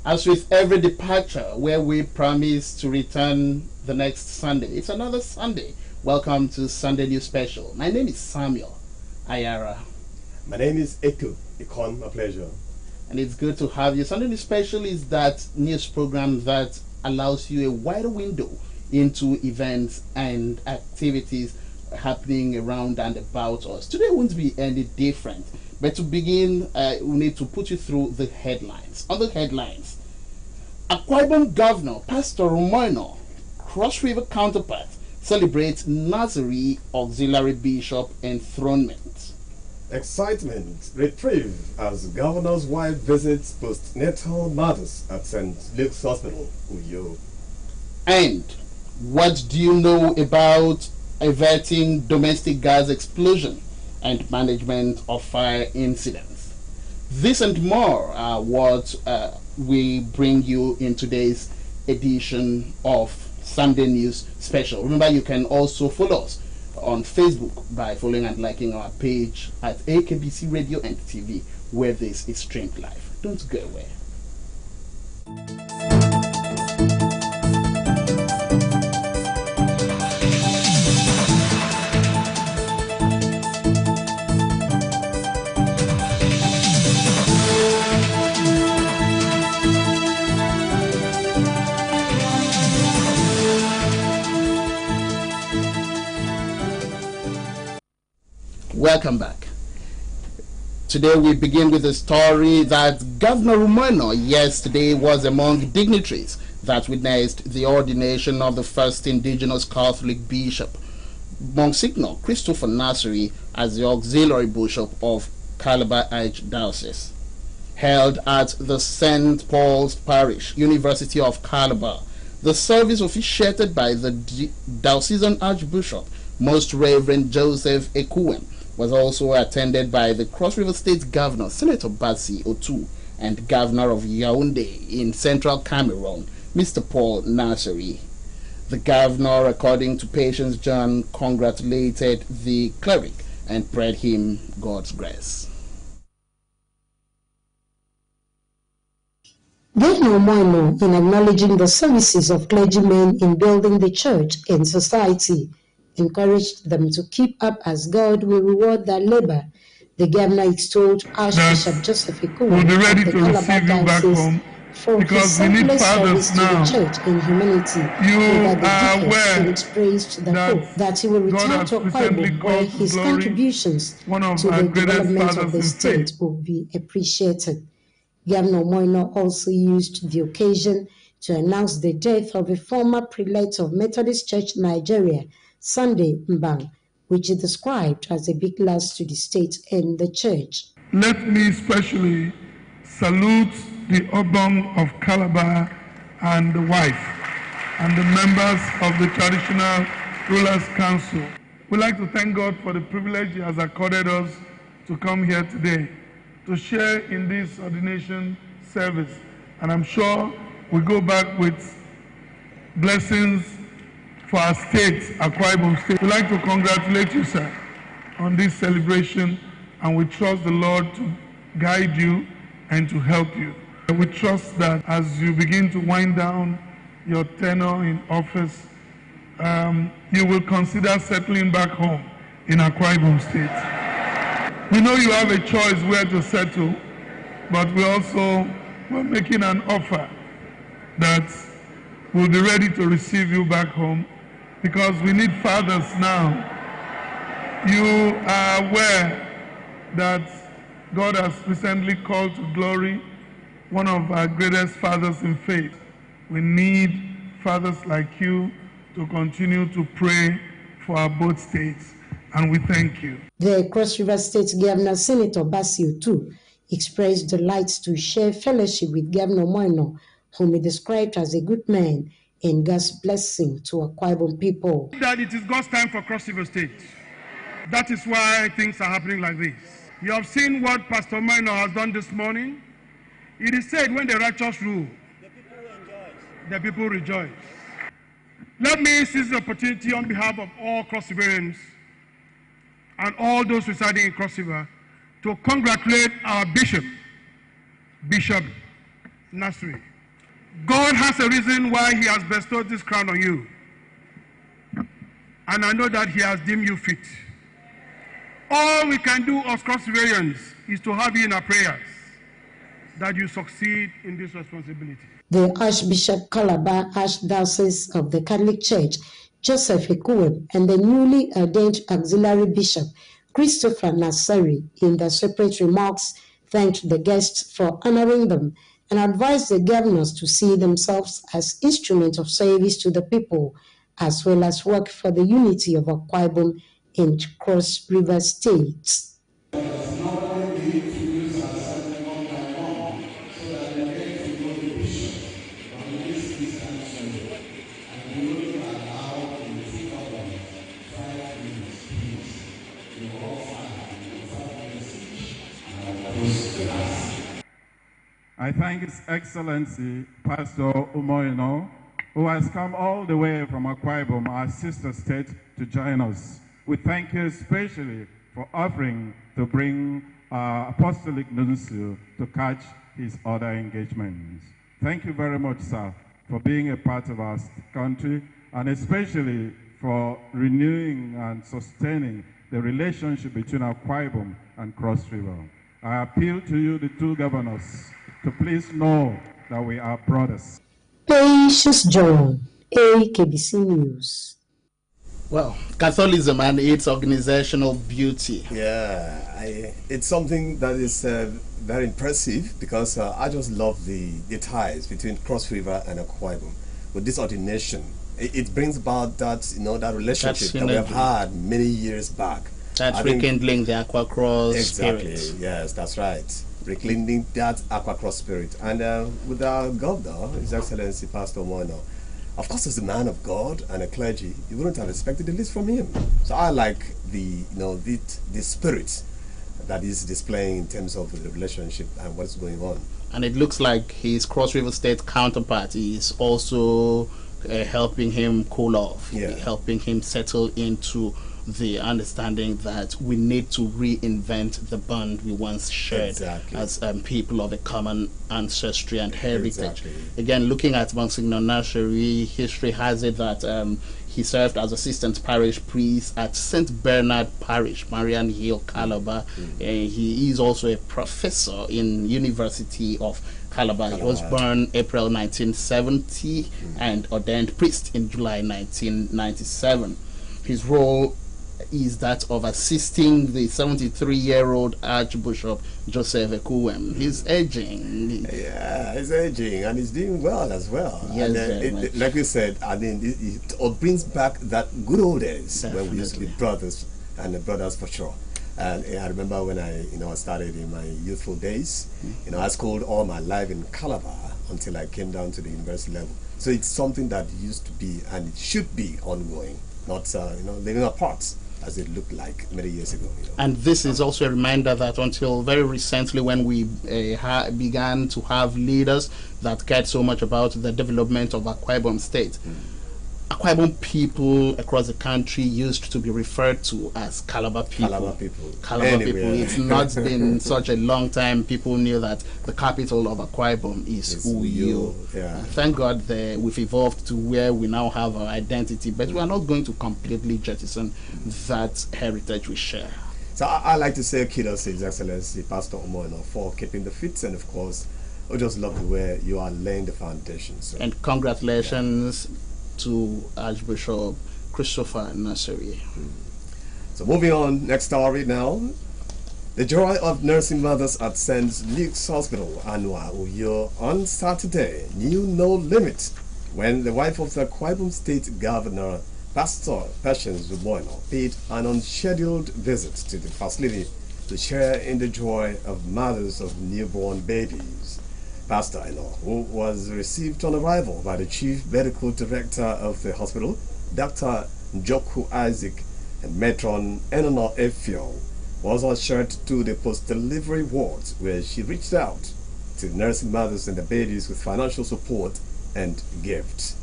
As with every departure where we promise to return the next Sunday, it's another Sunday. Welcome to Sunday News Special. My name is Samuel Ayara. My name is Eku Ikon, a pleasure. And it's good to have you. Sunday News Special is that news program that allows you a wider window into events and activities happening around and about us. Today won't be any different. But to begin, we need to put you through the headlines. On the headlines, Akwa Ibom Governor Pastor Rumoino, Cross River counterpart, celebrates Nazarene Auxiliary Bishop enthronement. Excitement retrieved as governor's wife visits postnatal mothers at St. Luke's Hospital, Uyo. And what do you know about averting domestic gas explosion and management of fire incidents? This and more are what we bring you in today's edition of Sunday News Special. Remember, you can also follow us on Facebook by following and liking our page at AKBC Radio and TV, where this is streamed live. Don't go away. Welcome back. Today we begin with a story that Governor Rumoino yesterday was among dignitaries that witnessed the ordination of the first indigenous Catholic bishop, Monsignor Christopher Nasiri, as the auxiliary bishop of Calabar Archdiocese. Held at the St. Paul's Parish, University of Calabar, the service officiated by the diocesan archbishop, Most Reverend Joseph Ekuwem, was also attended by the Cross River State Governor, Senator Bassey Otu, and Governor of Yaoundé in Central Cameroon, Mr. Paul Nasiri. The governor, according to Patience John, congratulated the cleric and prayed him God's grace. Governor Moino, in acknowledging the services of clergymen in building the church and society, encouraged them to keep up as God will reward their labor. The governor extolled Archbishop Joseph Ekuwem of the Calabar Diocese for his selfless service to the church in humanity over the decades, and expressed the hope that he will return to Akwa Ibom, where his contributions to the development of the state will be appreciated. Governor Moino also used the occasion to announce the death of a former prelate of Methodist Church Nigeria, Sunday Mbang, which is described as a big loss to the state and the church. Let me especially salute the Obong of Calabar and the wife and the members of the Traditional Rulers Council. We'd like to thank God for the privilege He has accorded us to come here today to share in this ordination service. And I'm sure we go back with blessings for our state, Akwa Ibom State. We'd like to congratulate you, sir, on this celebration, and we trust the Lord to guide you and to help you. We trust that as you begin to wind down your tenure in office, you will consider settling back home in Akwa Ibom State. We know you have a choice where to settle, but we're making an offer that we'll be ready to receive you back home, because we need fathers now. You are aware that God has recently called to glory one of our greatest fathers in faith. We need fathers like you to continue to pray for our both states, and we thank you. The Cross River State Governor, Senator Bassey Otu, expressed delight to share fellowship with Governor Moino, whom he described as a good man and God's blessing to Akwa Ibom people. That it is God's time for Cross River State. That is why things are happening like this. You have seen what Pastor Moino has done this morning. It is said, when the righteous rule, the people rejoice. Let me seize the opportunity on behalf of all Cross Riverians and all those residing in Cross River to congratulate our Bishop Nasiri. God has a reason why he has bestowed this crown on you. And I know that he has deemed you fit. All we can do as Cross Riverians is to have you in our prayers that you succeed in this responsibility. The Archbishop Calabar Archdiocese of the Catholic Church, Joseph Ekuwem, and the newly ordained Auxiliary Bishop, Christopher Nasari, in their separate remarks, thanked the guests for honoring them and advised the governors to see themselves as instruments of service to the people, as well as work for the unity of Akwa Ibom and Cross River states. I thank His Excellency, Pastor Umoino, who has come all the way from Akwa Ibom, our sister state, to join us. We thank you especially for offering to bring our apostolic nuncio to catch his other engagements. Thank you very much, sir, for being a part of our country, and especially for renewing and sustaining the relationship between Akwa Ibom and Cross River. I appeal to you, the two governors, to please know that we are brothers. Patience John, AKBC News. Well, Catholicism and its organizational beauty. Yeah, it's something that is very impressive, because I just love the ties between Cross River and Akwa Ibom. With this ordination, it brings about that, that relationship that we have had many years back. That's rekindling the Aqua Cross exactly, spirit. Yes, that's right. Rekindling that Aqua Cross spirit. And with our governor, His Excellency Pastor Moino, of course, as a man of God and a clergy, you wouldn't have expected the least from him. So I like the spirit that is displaying in terms of the relationship and what's going on. And it looks like his Cross River State counterpart is also helping him cool off, helping him settle into the understanding that we need to reinvent the bond we once shared as people of a common ancestry and heritage. Again, looking at Monsignor Nasari, history has it that he served as assistant parish priest at St. Bernard Parish, Marian Hill, Calabar. He is also a professor in University of Calabar. He was born April 1970 and ordained priest in July 1997. His role is that of assisting the 73-year-old Archbishop Joseph Ekuwem. He's aging. Yeah, he's aging, and he's doing well as well. Yes, and like you said, I mean, it brings back that good old days when we used to be brothers, and brothers for sure. And I remember when I started in my youthful days, I schooled all my life in Calabar until I came down to the university level. So it's something that used to be, and it should be ongoing, not living apart as it looked like many years ago. And this is also a reminder that until very recently, when we began to have leaders that cared so much about the development of Akwa Ibom State, Akwa Ibom people across the country used to be referred to as Calabar people. Calabar people. It's not been such a long time. People knew that the capital of Akwa Ibom is Uyo. Thank God we've evolved to where we now have our identity, but we are not going to completely jettison that heritage we share. So I like to say kudos to His Excellency Pastor Umoino for keeping the faith, and of course, I just love the way you are laying the foundation. So. And congratulations to Archbishop Christopher Nasari. So moving on, next story now. The joy of nursing mothers at St. Luke's Hospital, Anwa Uyo, on Saturday knew no limit when the wife of the Akwa Ibom State Governor, Pastor Patience Umoino, paid an unscheduled visit to the facility to share in the joy of mothers of newborn babies. Pastor who was received on arrival by the Chief Medical Director of the hospital, Dr. Njoku Isaac, and Matron Enono Efio, was ushered to the post-delivery ward, where she reached out to nursing mothers and the babies with financial support and gifts.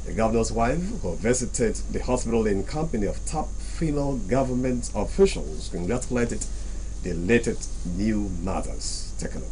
The governor's wife, who visited the hospital in company of top female government officials, congratulated the elated new mothers. Take a look.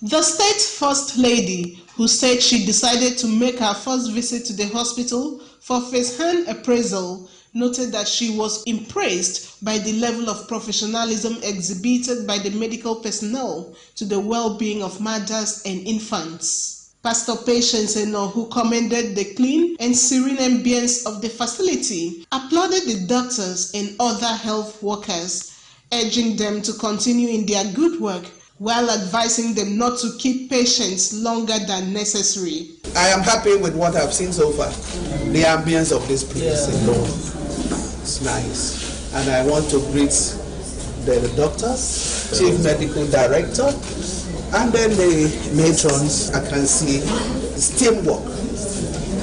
The state first lady, who said she decided to make her first visit to the hospital for first-hand appraisal, noted that she was impressed by the level of professionalism exhibited by the medical personnel to the well-being of mothers and infants. Pastor Patience Eno, who commended the clean and serene ambience of the facility, applauded the doctors and other health workers, urging them to continue in their good work while advising them not to keep patients longer than necessary. I am happy with what I've seen so far. The ambience of this place alone is nice. And I want to greet the doctors, Chief Medical Director, and then the matrons. I can see it's teamwork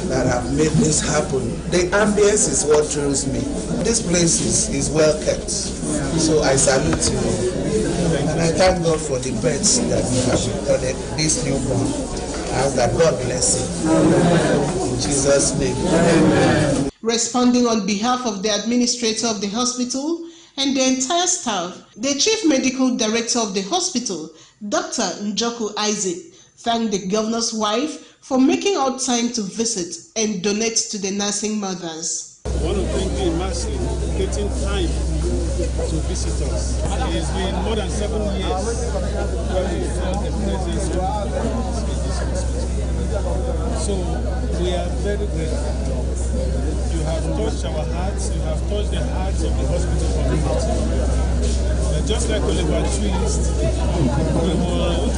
that have made this happen. The ambience is what thrills me. This place is well kept. So I salute you. And I thank God for the births that you have recorded, this newborn. I hope that God bless you. In Jesus' name. Amen. Responding on behalf of the administrator of the hospital and the entire staff, the Chief Medical Director of the hospital, Dr. Njoku Isaac, thanked the governor's wife for making out time to visit and donate to the nursing mothers. I want to thank you immensely for getting time to visit us. It has been more than 7 years where we felt the presence of God in this hospital. So we are very grateful. You have touched our hearts, you have touched the hearts of the hospital community. But just like Oliver Twist, we will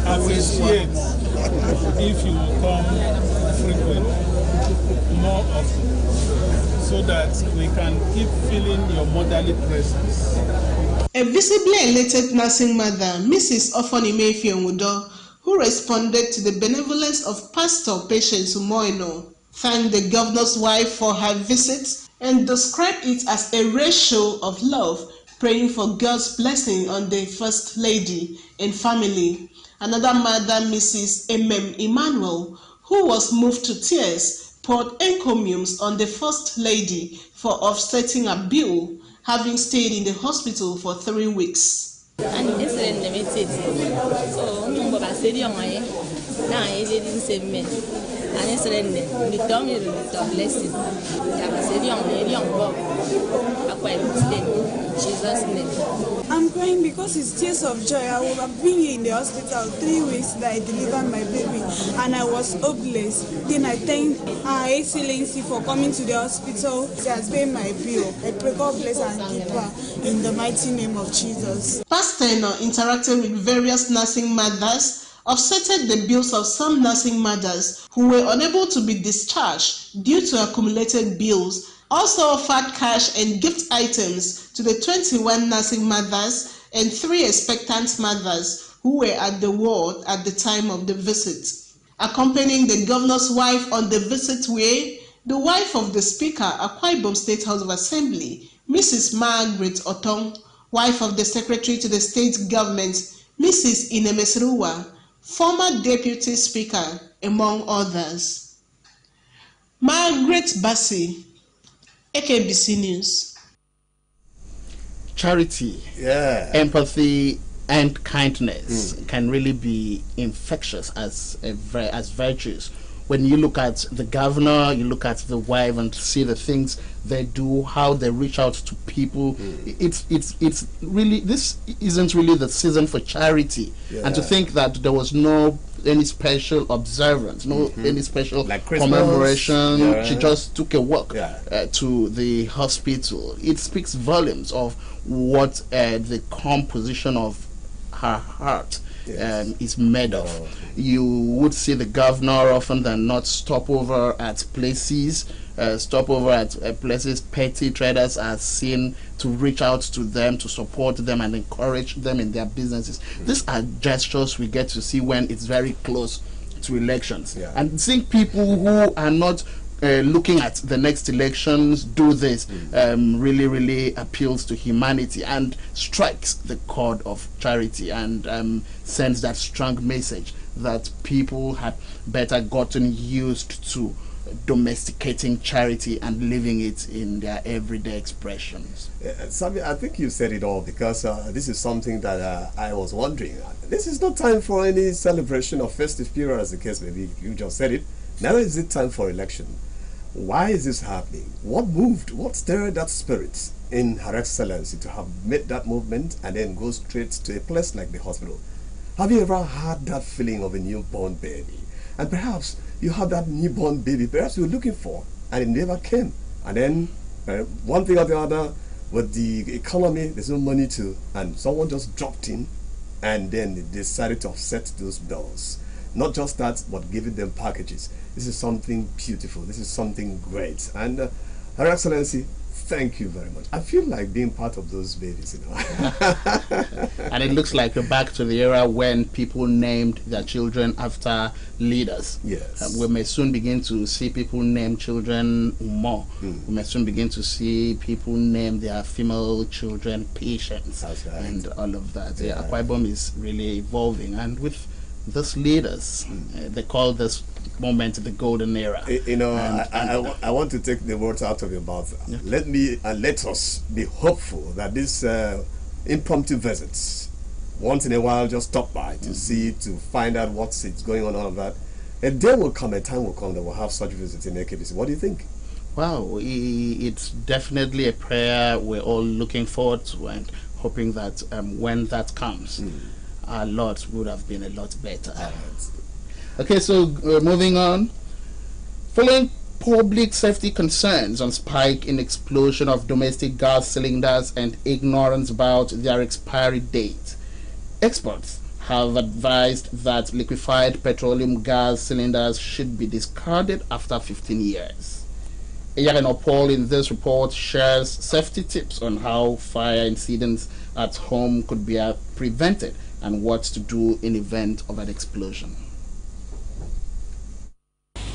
appreciate if you will come frequently, more often, so that we can keep feeling your motherly presence. A visibly elated nursing mother, Mrs. Ofonime Ifeanwudo, who responded to the benevolence of Pastor Patience Umoino, thanked the governor's wife for her visit and described it as a rare show of love, praying for God's blessing on the First Lady and family. Another mother, Mrs. M.M. Emmanuel, who was moved to tears, poured encomiums on the First Lady for offsetting a bill, having stayed in the hospital for 3 weeks. And incident limited. So, Baba said, young man, now I didn't say men. And incident, the dummy of blessing. Baba said, young Bob, a quite mistake. Jesus' name. I'm crying because it's tears of joy. I would have been here in the hospital 3 weeks that I delivered my baby, and I was hopeless. Then I thank Her Excellency for coming to the hospital. She has paid my bill. I pray God bless and keep her in the mighty name of Jesus. Pastor Eno interacted with various nursing mothers, offsetted the bills of some nursing mothers who were unable to be discharged due to accumulated bills, also offered cash and gift items to the 21 nursing mothers and 3 expectant mothers who were at the ward at the time of the visit. Accompanying the governor's wife on the visit were the wife of the Speaker, Akwa Ibom State House of Assembly, Mrs. Margaret Otong, wife of the Secretary to the State Government, Mrs. Inemesruwa, former Deputy Speaker, among others. Margaret Bassi, AKBC News. Charity, empathy, and kindness can really be infectious as virtues. When you look at the governor, you look at the wife and see the things they do, how they reach out to people. It's really, this isn't really the season for charity. And to think that there was any special observance, any special like commemoration. She just took a walk to the hospital. It speaks volumes of what the composition of her heart is made of. You would see the governor often than not stop over at places, places petty traders are seen to reach out to them, to support them and encourage them in their businesses. These are gestures we get to see when it's very close to elections. And seeing people who are not looking at the next elections do this really appeals to humanity and strikes the chord of charity and sends that strong message that people had better gotten used to domesticating charity and living it in their everyday expressions. Sammy, I think you said it all, because this is something that I was wondering. This is not time for any celebration or festive period, as the case may be. You just said it. Now is it time for election. Why is this happening? What moved, what stirred that spirit in Her Excellency to have made that movement and then go straight to a place like the hospital? Have you ever had that feeling of a newborn baby? And perhaps you had that newborn baby, perhaps you were looking for, and it never came. And then one thing or the other, with the economy, there's no money to, and someone just dropped in, and then they decided to offset those bills. Not just that, but giving them packages. This is something beautiful. This is something great. And Her Excellency, thank you very much. I feel like being part of those babies, you know. And it looks like we're back to the era when people named their children after leaders. Yes. We may soon begin to see people name children more. We may soon begin to see people name their female children Patience. That's right. And all of that. Yeah, Akwa Ibom is really evolving. And with those leaders, they call this moment the golden era. You know, I want to take the words out of your mouth. Yeah. Let us be hopeful that this impromptu visits, once in a while, just stop by to see, to find out what's going on, all of that. A day will come, a time will come that we'll have such visits in AKBC. What do you think? Well, it's definitely a prayer we're all looking forward to, and hoping that when that comes, our lot would have been a lot better. Okay, so moving on. Following public safety concerns on spike in explosion of domestic gas cylinders and ignorance about their expiry date, experts have advised that liquefied petroleum gas cylinders should be discarded after 15 years. Eyareno Paul in this report shares safety tips on how fire incidents at home could be prevented and what to do in event of an explosion.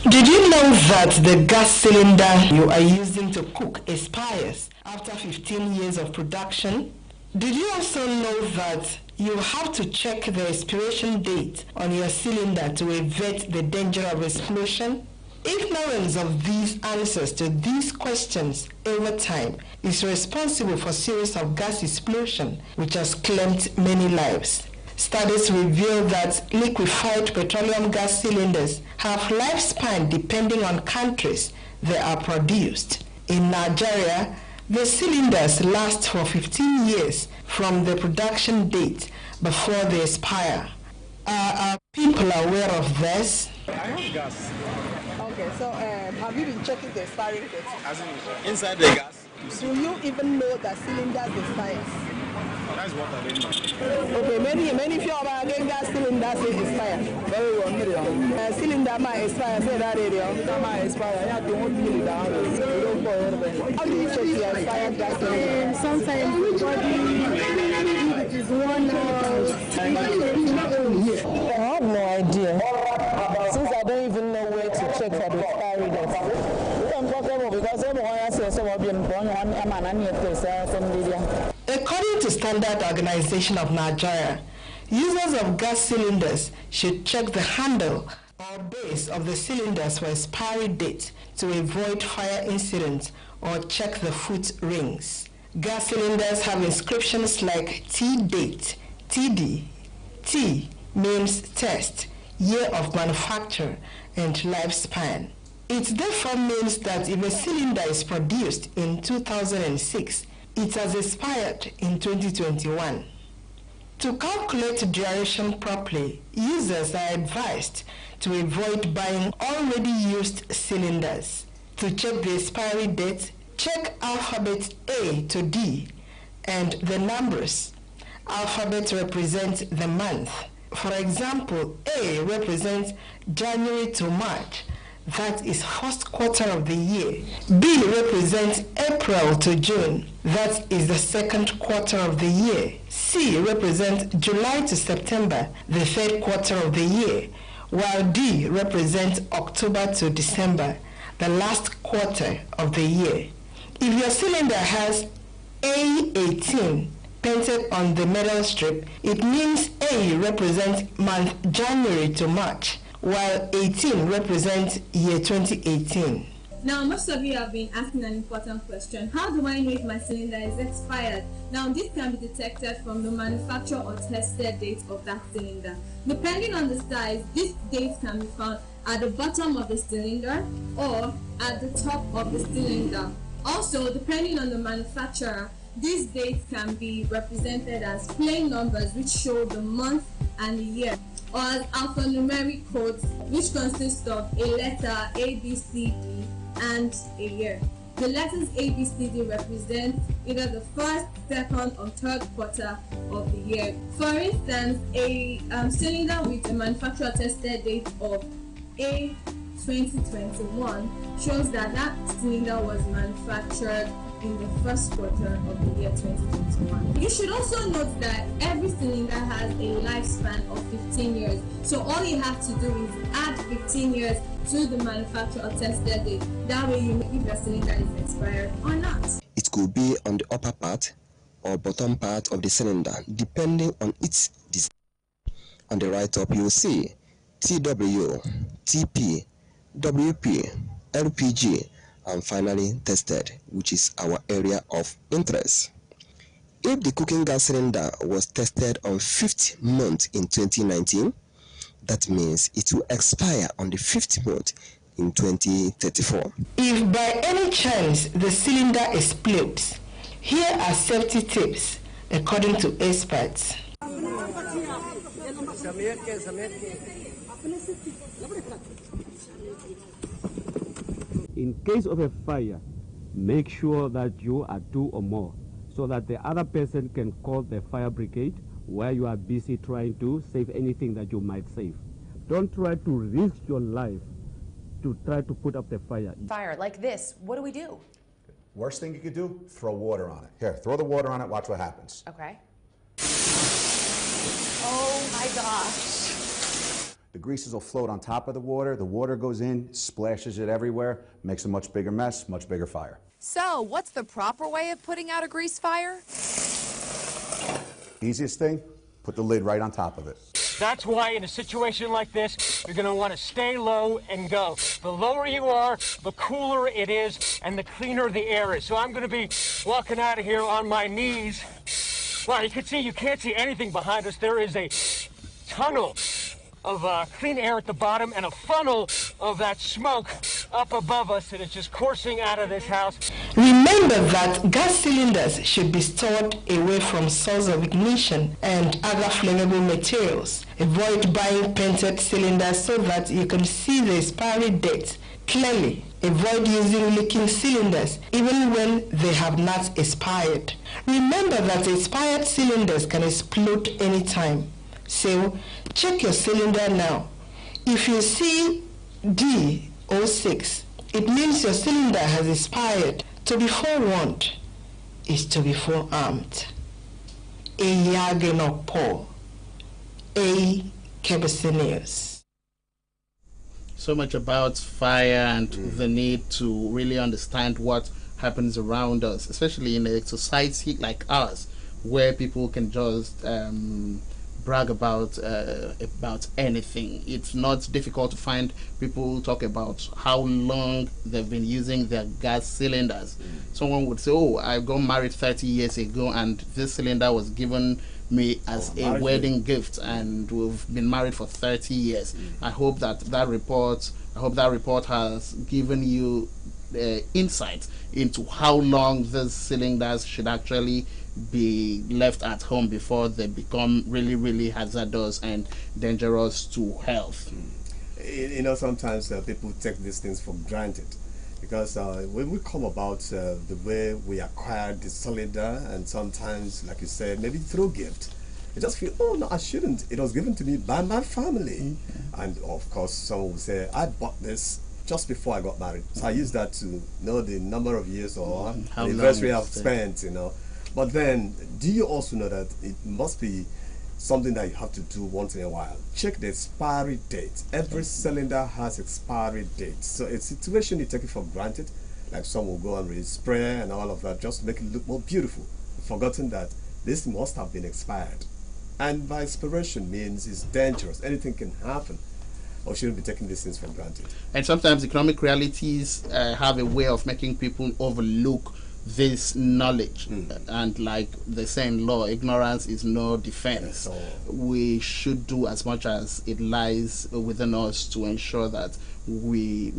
Did you know that the gas cylinder you are using to cook expires after 15 years of production? Did you also know that you have to check the expiration date on your cylinder to avert the danger of explosion? Ignorance of these answers to these questions over time is responsible for a series of gas explosions which has claimed many lives. Studies reveal that liquefied petroleum gas cylinders have lifespan depending on countries they are produced. In Nigeria, the cylinders last for 15 years from the production date before they expire. Are people aware of this? I have gas. Okay, so have you been checking the expiring date? As in, inside the gas? Do you even know that cylinders expire? That's what I didn't know. Okay, many few of our gas cylinders expire. Very well, cylinder might expire, say that area. That might expire. Yeah, don't really down. How do you check your expired gas cylinder? Sometimes it is 1 hour. I have no idea. Since I don't even know where to check for the expiry date. According to Standard Organization of Nigeria, users of gas cylinders should check the handle or base of the cylinders for expiry date to avoid fire incidents or check the foot rings. Gas cylinders have inscriptions like T-date, TD. T means test, year of manufacture, and lifespan. It therefore means that if a cylinder is produced in 2006, it has expired in 2021. To calculate duration properly, users are advised to avoid buying already used cylinders. To check the expiry date, check alphabet A to D and the numbers. Alphabet represents the month. For example, A represents January to March. That is first quarter of the year. B represents April to June. That is the second quarter of the year. C represents July to September, the third quarter of the year. While D represents October to December, the last quarter of the year. If your cylinder has A18 painted on the metal strip, it means A represents month January to March, while 18 represents year 2018. Now, most of you have been asking an important question. How do I know if my cylinder is expired? Now, this can be detected from the manufacture or tested date of that cylinder. Depending on the size, this date can be found at the bottom of the cylinder or at the top of the cylinder. Also, depending on the manufacturer, these dates can be represented as plain numbers which show the month and the year, or as alphanumeric codes which consist of a letter A, B, C, D, and a year. The letters A, B, C, D represent either the first, second, or third quarter of the year. For instance, a cylinder with a manufacturer tested date of A 2021 shows that that cylinder was manufactured in the first quarter of the year 2021. You should also note that every cylinder has a lifespan of 15 years. So all you have to do is add 15 years to the manufacturer tested date. That way you know if your cylinder is expired or not. It could be on the upper part or bottom part of the cylinder, depending on its design. On the right top, you will see TW, TP, WP, LPG, and finally tested, which is our area of interest. If the cooking gas cylinder was tested on 5th month in 2019, that means it will expire on the 5th month in 2034. If by any chance the cylinder explodes, here are safety tips according to experts. In case of a fire, make sure that you are 2 or more so that the other person can call the fire brigade where you are busy trying to save anything that you might save. Don't try to risk your life to try to put up the fire. Fire like this, what do we do? Worst thing you could do, throw water on it. Here, throw the water on it, watch what happens. Okay. Oh my gosh. The greases will float on top of the water goes in, splashes it everywhere, makes a much bigger mess, much bigger fire. So, what's the proper way of putting out a grease fire? Easiest thing, put the lid right on top of it. That's why in a situation like this, you're going to want to stay low and go. The lower you are, the cooler it is, and the cleaner the air is. So I'm going to be walking out of here on my knees. Wow, you can see, you can't see anything behind us. There is a tunnel of clean air at the bottom and a funnel of that smoke up above us that is just coursing out of this house. Remember that gas cylinders should be stored away from source of ignition and other flammable materials. Avoid buying painted cylinders so that you can see the expiry date clearly. Avoid using leaking cylinders even when they have not expired. Remember that expired cylinders can explode anytime. So check your cylinder now. If you see D06, it means your cylinder has expired. To be forewarned is to be forearmed. A KBC News. So much about fire and the need to really understand what happens around us, especially in a society like ours, where people can just brag about anything. It's not difficult to find people talk about how long they've been using their gas cylinders. Someone would say, oh, I got married 30 years ago and this cylinder was given me as a wedding gift, and we've been married for 30 years. I hope that report has given you insight into how long these cylinders should actually be left at home before they become really, really hazardous and dangerous to health. You know, sometimes people take these things for granted, because when we come about the way we acquired the cylinder, and sometimes, like you said, maybe through gift, you just feel, oh no, I shouldn't. It was given to me by my family. And of course, someone will say, I bought this just before I got married. So I use that to know the number of years or the anniversary I've spent, you know. But then, do you also know that it must be something that you have to do once in a while? Check the expiry date. Every cylinder has expiry dates. So a situation you take it for granted, like some will go and respray and all of that, just to make it look more beautiful, forgotten that this must have been expired. And by expiration means it's dangerous. Anything can happen. or shouldn't be taking these things for granted. And sometimes economic realities have a way of making people overlook this knowledge. And like they say in law, ignorance is no defense. We should do as much as it lies within us to ensure that we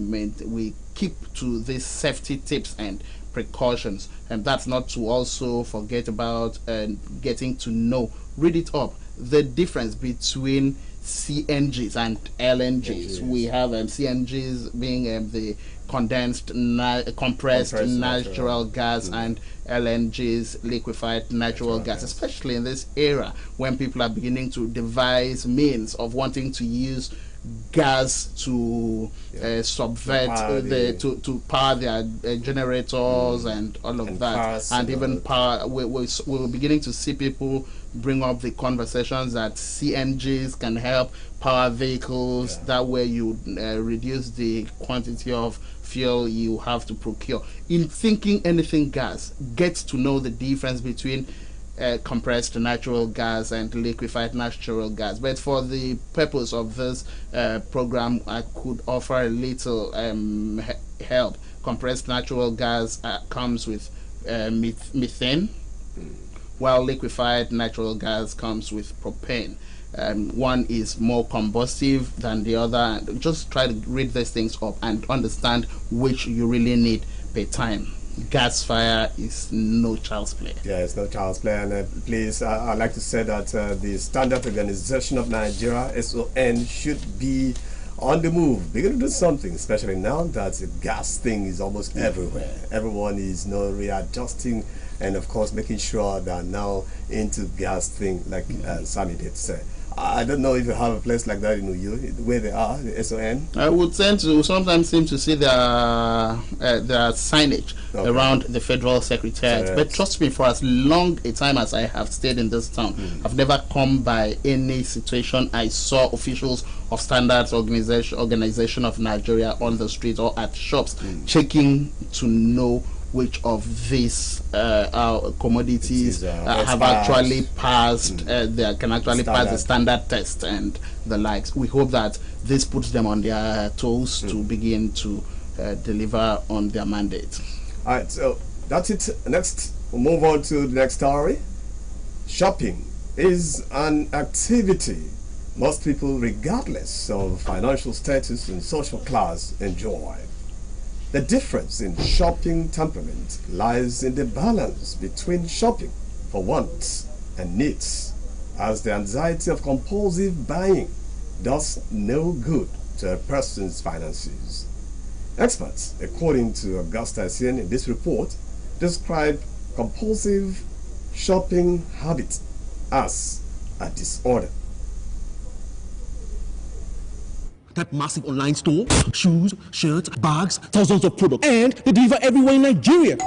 keep to these safety tips and precautions. And that's not to also forget about getting to know, read it up, the difference between CNGs and LNGs. We have CNGs being the compressed natural gas, and LNGs, liquefied natural gas, especially in this era when people are beginning to devise means of wanting to use gas to subvert to power their generators and all of that, and even power. We're beginning to see people bring up the conversations that CNGs can help power vehicles. That way you reduce the quantity of fuel you have to procure. In thinking anything gas, get to know the difference between compressed natural gas and liquefied natural gas. But for the purpose of this program, I could offer a little help. Compressed natural gas comes with methane, while liquefied natural gas comes with propane. One is more combustive than the other. Just try to read these things up and understand which you really need per time. Gas fire is no child's play. Yeah, it's no child's play. And please, I'd like to say that the Standard Organization of Nigeria, SON, should be on the move. We're going to do something, especially now that the gas thing is almost everywhere. Everyone is readjusting and, of course, making sure that now into gas thing, like Sammy did say. I don't know if you have a place like that in Uyo, where they are, the SON. I would tend to sometimes seem to see their signage around the Federal Secretariat. But trust me, for as long a time as I have stayed in this town, I've never come by any situation I saw officials of Standards Organization of Nigeria on the street or at shops checking to know which of these commodities have actually passed, they can actually pass the standard test and the likes. We hope that this puts them on their toes to begin to deliver on their mandate. All right, so that's it. Next, we'll move on to the next story. Shopping is an activity most people, regardless of financial status and social class, enjoy. The difference in shopping temperament lies in the balance between shopping for wants and needs, as the anxiety of compulsive buying does no good to a person's finances. Experts, according to Augusta Essien in this report, describe compulsive shopping habit as a disorder. That massive online store, shoes, shirts, bags, thousands of products, and they deliver everywhere in Nigeria.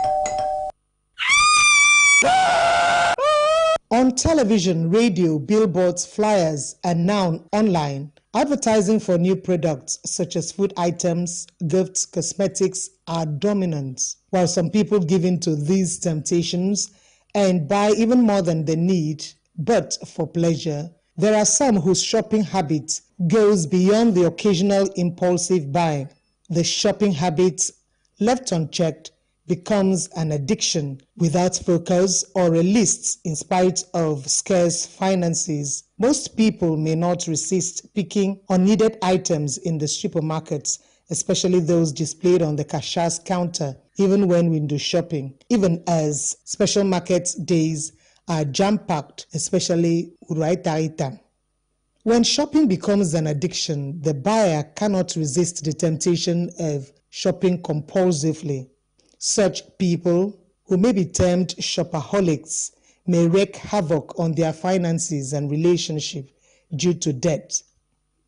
On television, radio, billboards, flyers, and now online, advertising for new products such as food items, gifts, cosmetics are dominant. While some people give in to these temptations and buy even more than they need, but for pleasure, there are some whose shopping habit goes beyond the occasional impulsive buying. The shopping habit, left unchecked, becomes an addiction without focus or a list in spite of scarce finances. Most people may not resist picking unneeded items in the supermarkets, especially those displayed on the cashier's counter, even when window shopping, even as special market days are jam-packed, especially Uraitaita. When shopping becomes an addiction, the buyer cannot resist the temptation of shopping compulsively. Such people, who may be termed shopaholics, may wreak havoc on their finances and relationship due to debt.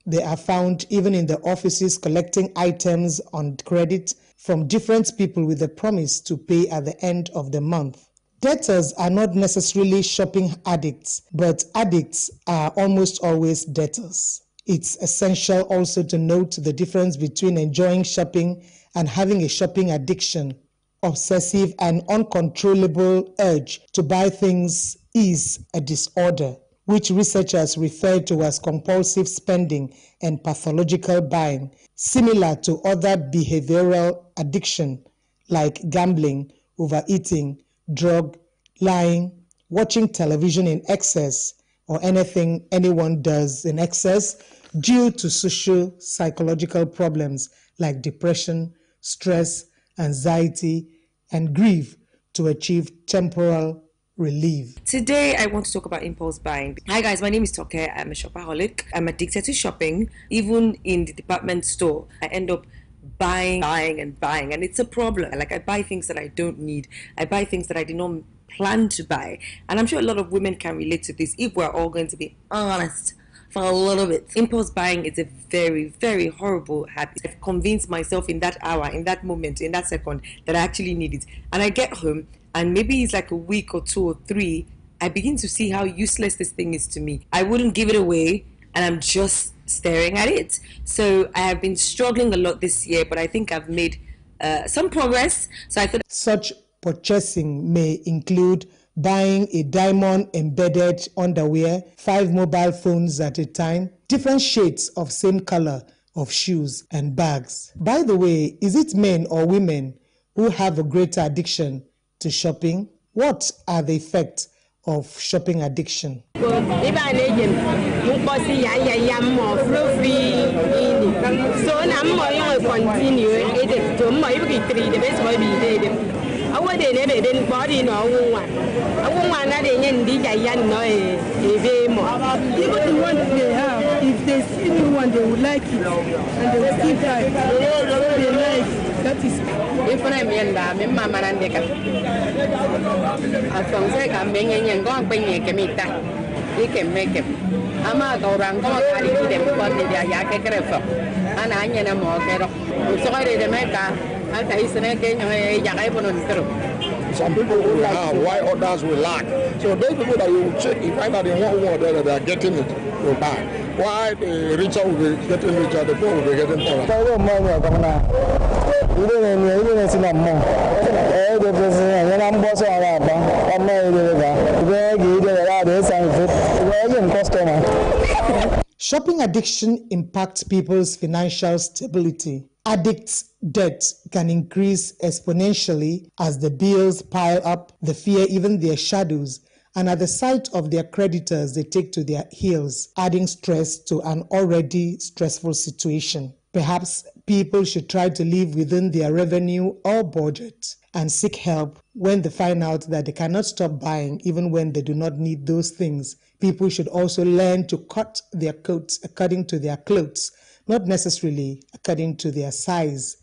They are found even in the offices collecting items on credit from different people with the promise to pay at the end of the month. Debtors are not necessarily shopping addicts, but addicts are almost always debtors. It's essential also to note the difference between enjoying shopping and having a shopping addiction. Obsessive and uncontrollable urge to buy things is a disorder, which researchers refer to as compulsive spending and pathological buying, similar to other behavioral addiction like gambling, overeating, drug, lying, watching television in excess, or anything anyone does in excess due to social psychological problems like depression, stress, anxiety, and grief to achieve temporal relief. Today, I want to talk about impulse buying. Hi guys, my name is Toke. I'm a shopaholic. I'm addicted to shopping. Even in the department store, I end up buying, and it's a problem. Like, I buy things that I don't need. I buy things that I did not plan to buy. And I'm sure a lot of women can relate to this if we're all going to be honest for a little bit. Impulse buying is a very, very horrible habit. I've convinced myself in that hour, in that moment, in that second that I actually need it. And I get home, and maybe it's like a week or 2 or 3, I begin to see how useless this thing is to me. I wouldn't give it away, and I'm just staring at it. So I have been struggling a lot this year, but I think I've made some progress. So I thought such purchasing may include buying a diamond-embedded underwear, 5 mobile phones at a time, different shades of same color of shoes and bags. By the way, is it men or women who have a greater addiction to shopping? What are the effects of shopping addiction? Even the ones they have, if they see new one, they would like it, and they will still buy it. They like, that is. If I'm in the Mama and the I'm being in going to meet he can make it. I'm out or I'm going to carry them for the Yaka and I am more. Sorry, the Mecca. Some people will have why others will lack. So those people that you check, you find that in one word that they are getting it, will buy. Why the richer will be getting richer, the poor will be getting poorer. Shopping addiction impacts people's financial stability. Addicts' debt can increase exponentially as the bills pile up, they fear even their shadows, and at the sight of their creditors, they take to their heels, adding stress to an already stressful situation. Perhaps people should try to live within their revenue or budget and seek help when they find out that they cannot stop buying even when they do not need those things. People should also learn to cut their coats according to their clothes, not necessarily according to their size.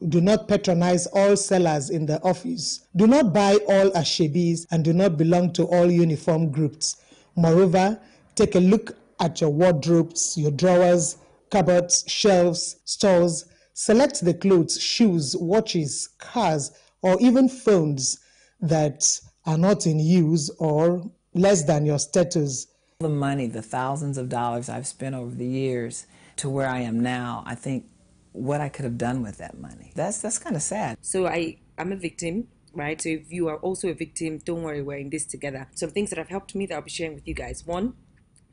Do not patronize all sellers in the office. Do not buy all ashebis and do not belong to all uniform groups. Moreover, take a look at your wardrobes, your drawers, cupboards, shelves, stores. Select the clothes, shoes, watches, cars, or even phones that are not in use or less than your status. The money, the thousands of dollars I've spent over the years to where I am now, I think what I could have done with that money. That's kind of sad. So I'm a victim, right? So if you are also a victim, don't worry, we're in this together. Some things that have helped me that I'll be sharing with you guys. One,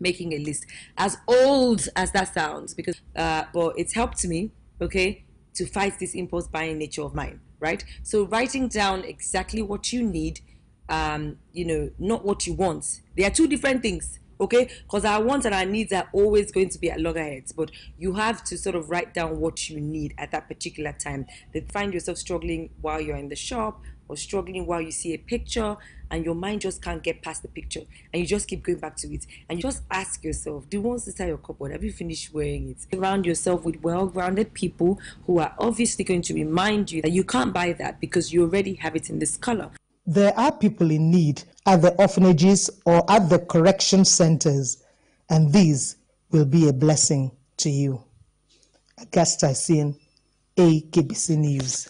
making a list. As old as that sounds, because but it's helped me, okay, to fight this impulse buying nature of mine, right? So writing down exactly what you need, not what you want. They are two different things. Okay, because our wants and our needs are always going to be at loggerheads, but you have to sort of write down what you need at that particular time. Then find yourself struggling while you're in the shop or struggling while you see a picture and your mind just can't get past the picture and you just keep going back to it. And you just ask yourself, do you want to inside your cupboard? Have you finished wearing it? Surround yourself with well-grounded people who are obviously going to remind you that you can't buy that because you already have it in this color. There are people in need at the orphanages or at the correction centers, and these will be a blessing to you. Augusta Sin, AKBC News.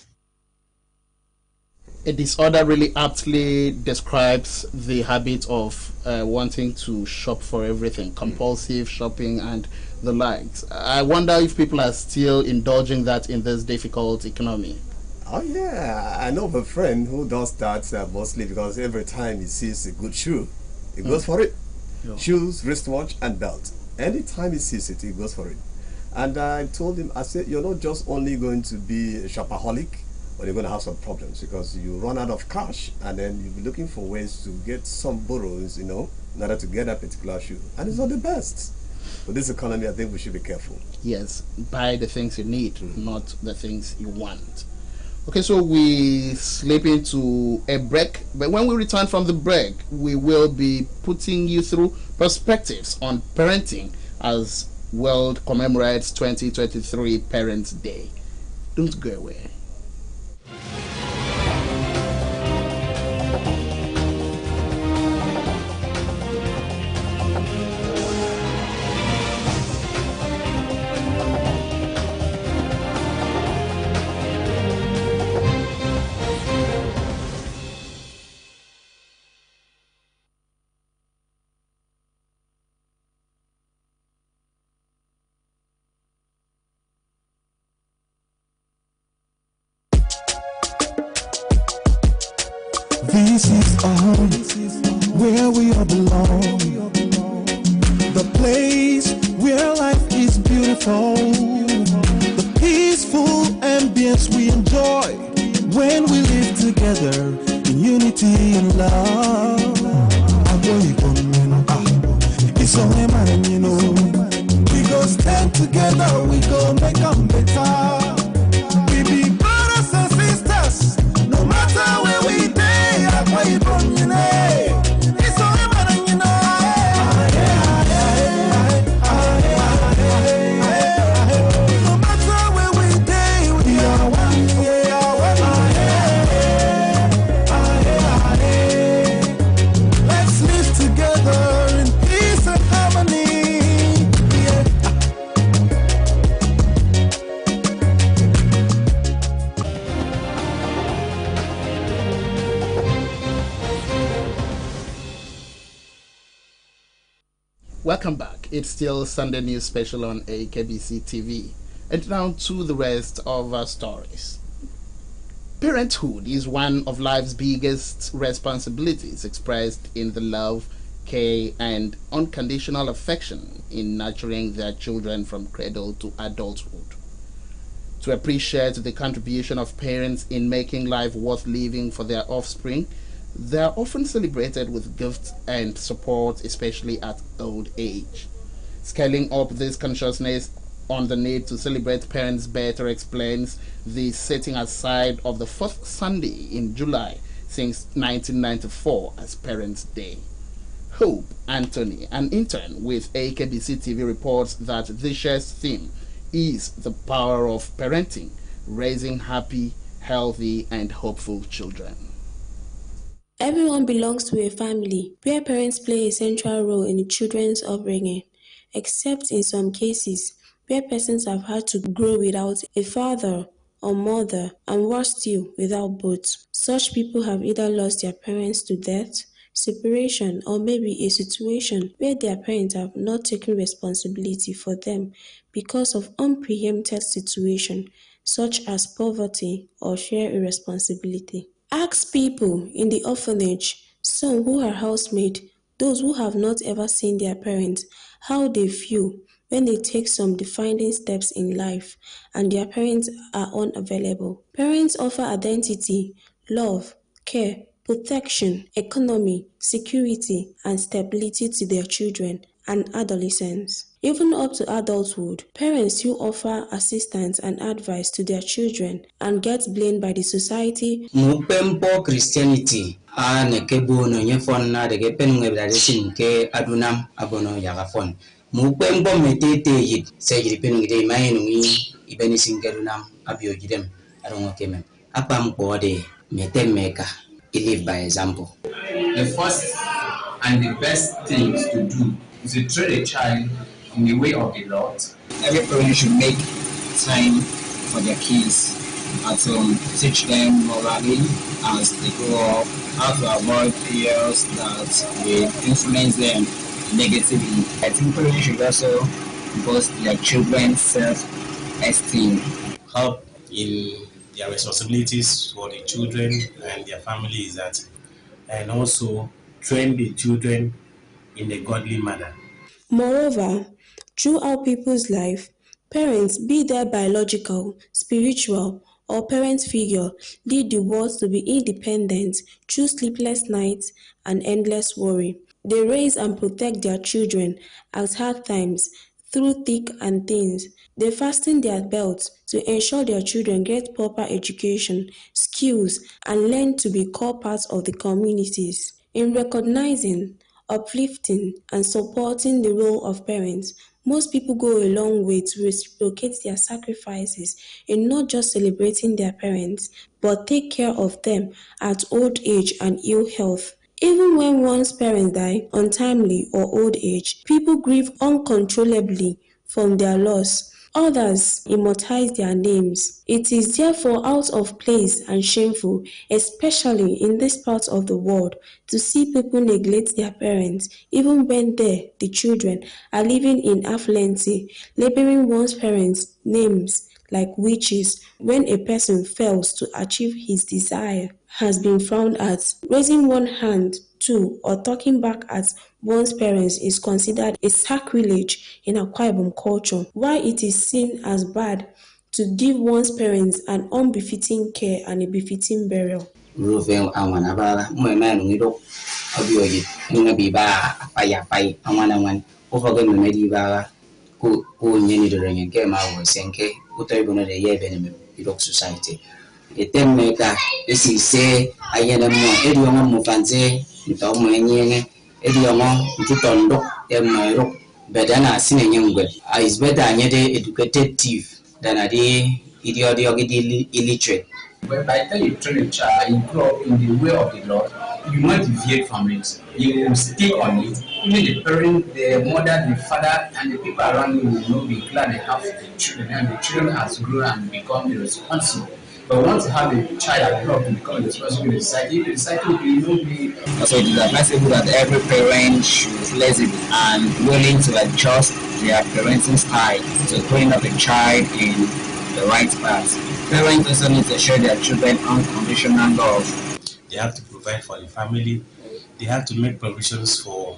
A disorder really aptly describes the habit of wanting to shop for everything, compulsive shopping and the likes. I wonder if people are still indulging that in this difficult economy. Oh yeah, I know of a friend who does that mostly because every time he sees a good shoe, he goes for it. shoes, wristwatch, and belt. Anytime he sees it, he goes for it. And I told him, I said, you're not just only going to be a shopaholic, but you're going to have some problems because you run out of cash, and then you'll be looking for ways to get some borrows, in order to get that particular shoe. And it's not the best. With this economy, I think we should be careful. Yes, buy the things you need, not the things you want. Okay, so we slip into a break, but when we return from the break, we will be putting you through perspectives on parenting as World commemorates 2023 Parents' Day. Don't go away. This is home, where we all belong. The place where life is beautiful. The peaceful ambience we enjoy when we live together in unity and love. It's only man, we go stand together, we go make them better. We be brothers and sisters, no matter where we go. It's only man, no matter where we day, we are one. Let's live together in peace and harmony. Welcome back. It's still Sunday News Special on AKBC TV. And now to the rest of our stories. Parenthood is one of life's biggest responsibilities, expressed in the love, care, and unconditional affection in nurturing their children from cradle to adulthood. To appreciate the contribution of parents in making life worth living for their offspring, they are often celebrated with gifts and support, especially at old age. Scaling up this consciousness on the need to celebrate parents better explains the setting aside of the fourth Sunday in July since 1994 as Parents' Day. Hope Anthony, an intern with AKBC TV, reports that this year's theme is the power of parenting, raising happy, healthy, and hopeful children. Everyone belongs to a family where parents play a central role in the children's upbringing, except in some cases where persons have had to grow without a father or mother, and worse still, without both. Such people have either lost their parents to death, separation, or maybe a situation where their parents have not taken responsibility for them because of unpreempted situation, such as poverty or sheer irresponsibility. Ask people in the orphanage, some who are housemaid, those who have not ever seen their parents, how they feel when they take some defining steps in life and their parents are unavailable. Parents offer identity, love, care, protection, economy, security, and stability to their children and adolescents. Even up to adulthood, parents still offer assistance and advice to their children and get blamed by the society. Mupempo Christianity nekebo no nyefon na de penwe bladeshin ke adunam abono yagafon. Mupempo metete yit sejri penwe mai nui ibeni singerunam abiojidem arongo kemen. Apam bode metemeka. Live by example. The first and the best thing to do is to train a child in the way of the Lord. Every parent should make time for their kids at home, teach them morally as they grow up, how to avoid peers that will influence them negatively. I think parents should also boost their children's self-esteem. Help in their responsibilities for the children and their families, and also train the children in a godly manner. Moreover, throughout people's life, parents, be they biological, spiritual, or parent figure, lead the world to be independent through sleepless nights and endless worry. They raise and protect their children at hard times through thick and thin. They fasten their belts to ensure their children get proper education, skills, and learn to be core parts of the communities. In recognizing, uplifting, and supporting the role of parents, most people go a long way to reciprocate their sacrifices in not just celebrating their parents, but take care of them at old age and ill health. Even when one's parents die untimely or old age, people grieve uncontrollably from their loss. Others immortalize their names. It is therefore out of place and shameful, especially in this part of the world, to see people neglect their parents, even when they, the children, are living in affluency, labeling one's parents' names like witches when a person fails to achieve his desire has been frowned at. Raising one hand to or talking back at one's parents is considered a sacrilege in Akwa Ibom culture, while it is seen as bad to give one's parents an unbefitting care and a befitting burial. Society. The term maker, this is say, I am a more Mufanze, Tom Yen, Ediomo, Tutondo, Emiro, Bedana, Sinangle. Is better an educated thief than a day idiotic illiterate. But by the time you train a child and you grow up in the way of the Lord, you might deviate from it. You will stay on it. Even the parent, the mother, the father, and the people around you will not be glad they have the children, and the children has grown and become irresponsible. But once you have a child grow up to become responsible in society, the society will be. So it is advisable that every parent should be flexible and willing to adjust their parenting style to train up a child in the right path. Parents also need to show their children unconditional love. They have to provide for the family. They have to make provisions for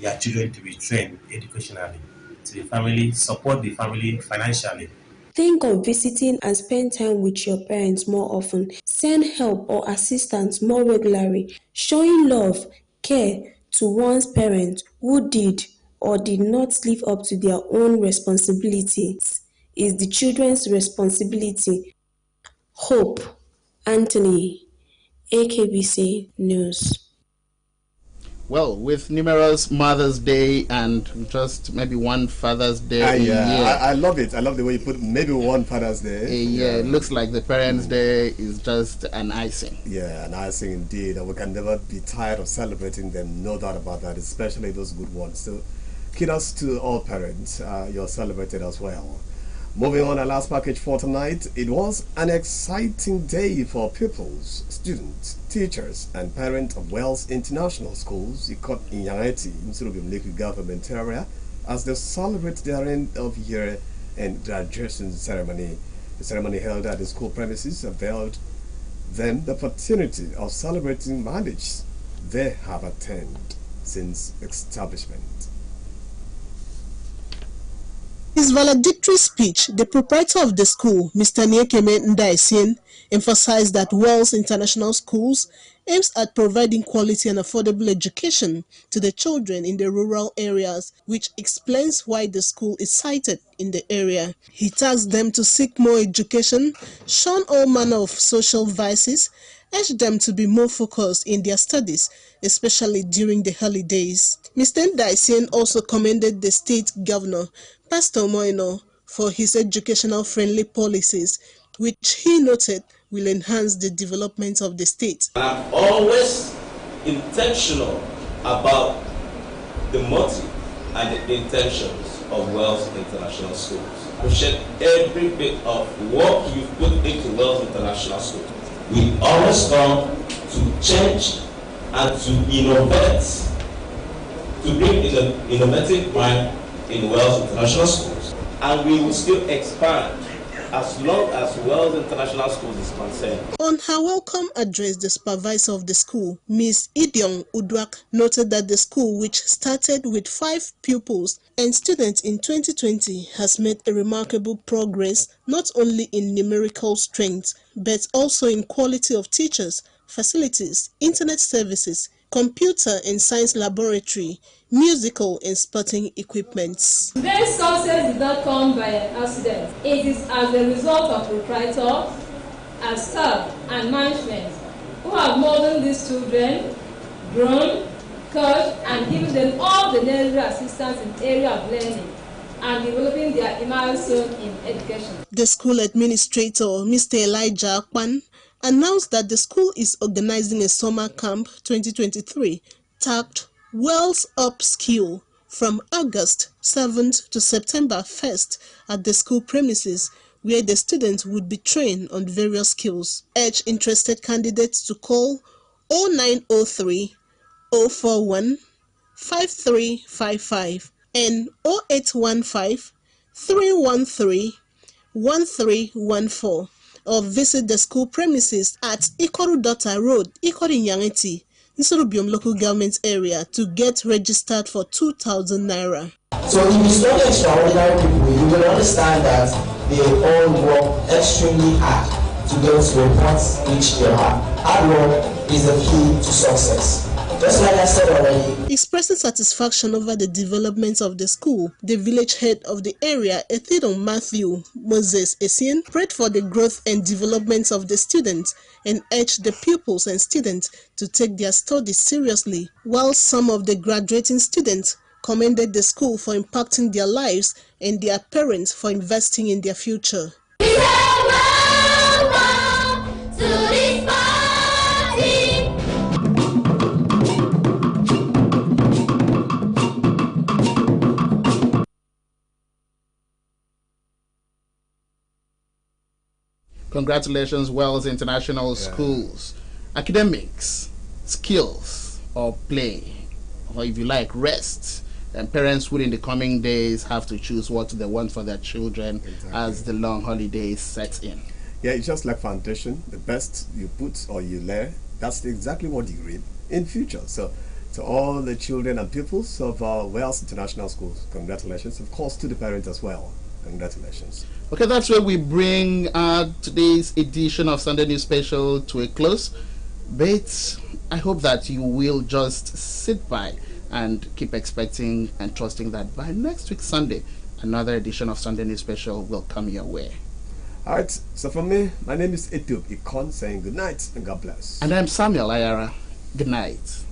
their children to be trained educationally. To the family, support the family financially. Think of visiting and spend time with your parents more often. Send help or assistance more regularly. Showing love, care to one's parents who did or did not live up to their own responsibilities is the children's responsibility. Hope Anthony, AKBC News. Well, with numerous Mother's Day and just maybe one Father's Day a year. I love it. I love the way you put maybe one Father's Day. It looks like the Parents' Day is just an icing. Yeah, an icing indeed. And we can never be tired of celebrating them, no doubt about that, especially those good ones. So, kudos to all parents. You're celebrated as well. Moving on, our last package for tonight. It was an exciting day for pupils, students, teachers, and parents of Wells International Schools in Yangaiti, in Surubim government area, as they celebrate their end of year and graduation ceremony. The ceremony held at the school premises availed them the opportunity of celebrating marriage they have attained since establishment. His valedictory speech, the proprietor of the school, Mr. Niekeme Ndaisien, emphasized that Wells International Schools aims at providing quality and affordable education to the children in the rural areas, which explains why the school is sited in the area. He tasked them to seek more education, shun all manner of social vices, urged them to be more focused in their studies, especially during the holidays. Mr. Ndaisien also commended the state governor, Pastor Moino, for his educational-friendly policies, which he noted will enhance the development of the state. I'm always intentional about the motive and the intentions of Wells International Schools. I appreciate every bit of work you've put into Wells International Schools. We always come to change and to innovate, to bring innovative mind in Wells International Schools, and we will still expand as long as Wells International Schools is concerned. On her welcome address, the supervisor of the school, Ms. Idiong Udwak, noted that the school, which started with 5 pupils and students in 2020, has made a remarkable progress not only in numerical strength, but also in quality of teachers, facilities, internet services, computer and science laboratory, musical and sporting equipments. Today's success did not come by accident. It is as a result of proprietors, and staff and management who have molded these children, grown, coached, and given them all the necessary assistance in the area of learning and developing their milestone in education. The school administrator, Mr. Elijah Akpan, announced that the school is organizing a summer camp 2023 tagged Wells Upskill from August 7th to September 1st at the school premises, where the students would be trained on various skills. Urge interested candidates to call 0903 041 5355 and 0815 313 1314 or visit the school premises at Ikoru Dota Road, Ikoru Nyangeti, Nsurubium local government area to get registered for 2,000 naira. So if you study extraordinary people, you will understand that they all work extremely hard to get to a point which they are. Hard work is the key to success. Just like I said already. Expressing satisfaction over the development of the school, the village head of the area, Ethidon Matthew Moses Essien, prayed for the growth and development of the students and urged the pupils and students to take their studies seriously, while some of the graduating students commended the school for impacting their lives and their parents for investing in their future. Congratulations, Wells International Schools. Academics, skills, or play, or if you like, rest. And parents will in the coming days have to choose what they want for their children as the long holidays set in. Yeah, it's just like foundation. The best you put or you lay, that's exactly what you reap in future. So to all the children and pupils of Wells International Schools, congratulations. Of course, to the parents as well. Congratulations. Okay, that's where we bring today's edition of Sunday News Special to a close. But I hope that you will just sit by and keep expecting and trusting that by next week Sunday, another edition of Sunday News Special will come your way. All right, so from me, my name is Etiop Ikon saying good night and God bless. And I'm Samuel Ayara. Good night.